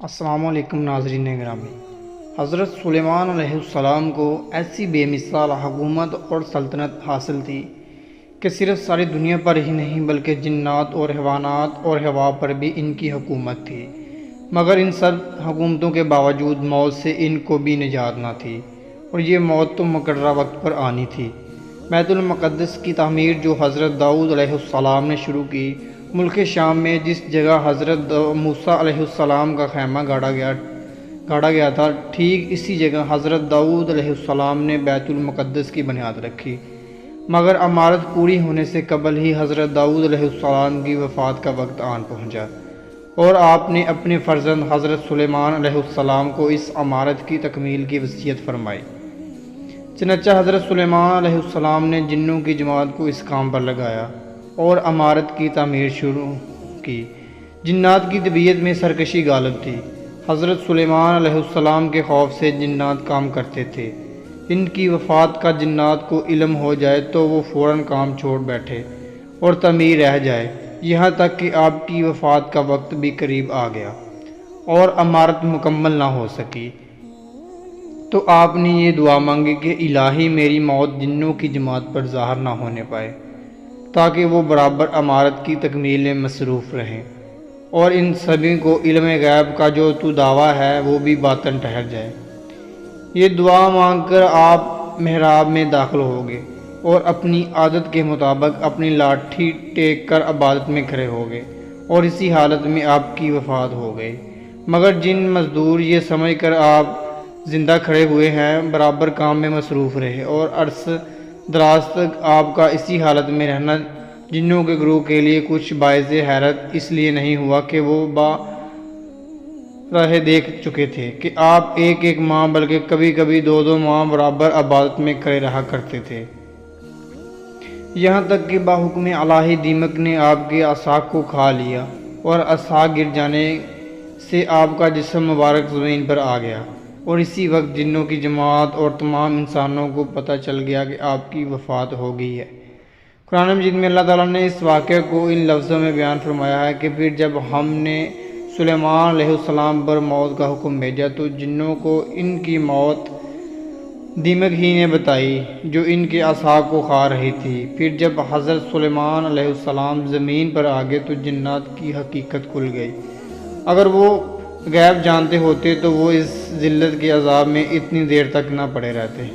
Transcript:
السلام علیکم ناظرین گرامی۔ حضرت سلیمان علیہ السلام کو ایسی بے مثال حکومت اور سلطنت حاصل تھی کہ صرف ساری دنیا پر ہی نہیں بلکہ جنات اور حیوانات اور ہوا پر بھی ان کی حکومت تھی، مگر ان سب حکومتوں کے باوجود موت سے ان کو بھی نجات نہ تھی، اور یہ موت تو مقررہ وقت پر آنی تھی۔ بیت المقدس کی تعمیر جو حضرت داؤد علیہ السلام نے شروع کی، ملک شام میں جس جگہ حضرت موسیٰ علیہ السلام کا خیمہ گاڑا گیا تھا، ٹھیک اسی جگہ حضرت داؤد علیہ السلام نے بیت المقدس کی بنیاد رکھی، مگر عمارت پوری ہونے سے قبل ہی حضرت داؤد علیہ السلام کی وفات کا وقت آن پہنچا، اور آپ نے اپنے فرزند حضرت سلیمان علیہ السلام کو اس عمارت کی تکمیل کی وصیت فرمائی۔ چنانچہ حضرت سلیمان علیہ السلام نے جنوں کی جماعت کو اس کام پر لگایا اور عمارت کی تعمیر شروع کی۔ جنات کی طبیعت میں سرکشی غالب تھی۔ حضرت سلیمان علیہ السلام کے خوف سے جنات کام کرتے تھے۔ ان کی وفات کا جنات کو علم ہو جائے تو وہ فوراً کام چھوڑ بیٹھے اور تعمیر رہ جائے، یہاں تک کہ آپ کی وفات کا وقت بھی قریب آ گیا اور عمارت مکمل نہ ہو سکی، تو آپ نے یہ دعا مانگی کہ الہی میری موت جنوں کی جماعت پر ظاہر نہ ہونے پائے، تاکہ وہ برابر عمارت کی تکمیل میں مصروف رہیں، اور ان سبھی کو علم غیب کا جو تو دعویٰ ہے وہ بھی باطن ٹھہر جائے۔ یہ دعا مانگ کر آپ محراب میں داخل ہو گئے اور اپنی عادت کے مطابق اپنی لاٹھی ٹیک کر عبادت میں کھڑے ہو گئے، اور اسی حالت میں آپ کی وفات ہو گئی۔ مگر جن مزدور یہ سمجھ کر آپ زندہ کھڑے ہوئے ہیں، برابر کام میں مصروف رہے، اور عرصہ دراز تک آپ کا اسی حالت میں رہنا جنوں کے گروہ کے لیے کچھ باعث حیرت اس لیے نہیں ہوا کہ وہ راہ دیکھ چکے تھے کہ آپ ایک ایک ماہ بلکہ کبھی کبھی دو ماہ برابر عبادت میں کھڑے رہا کرتے تھے، یہاں تک کہ بحکم الہی دیمک نے آپ کے عصا کو کھا لیا، اور عصا گر جانے سے آپ کا جسم مبارک زمین پر آ گیا، اور اسی وقت جنوں کی جماعت اور تمام انسانوں کو پتہ چل گیا کہ آپ کی وفات ہو گئی ہے۔ قرآن مجید میں اللہ تعالیٰ نے اس واقعے کو ان لفظوں میں بیان فرمایا ہے کہ پھر جب ہم نے سلیمان علیہ السلام پر موت کا حکم بھیجا تو جنوں کو ان کی موت دیمک ہی نے بتائی جو ان کے عصا کو کھا رہی تھی۔ پھر جب حضرت سلیمان علیہ السلام زمین پر آ گئے تو جنات کی حقیقت کھل گئی۔ اگر وہ غیب جانتے ہوتے تو وہ اس ذلت کے عذاب میں اتنی دیر تک نہ پڑے رہتے۔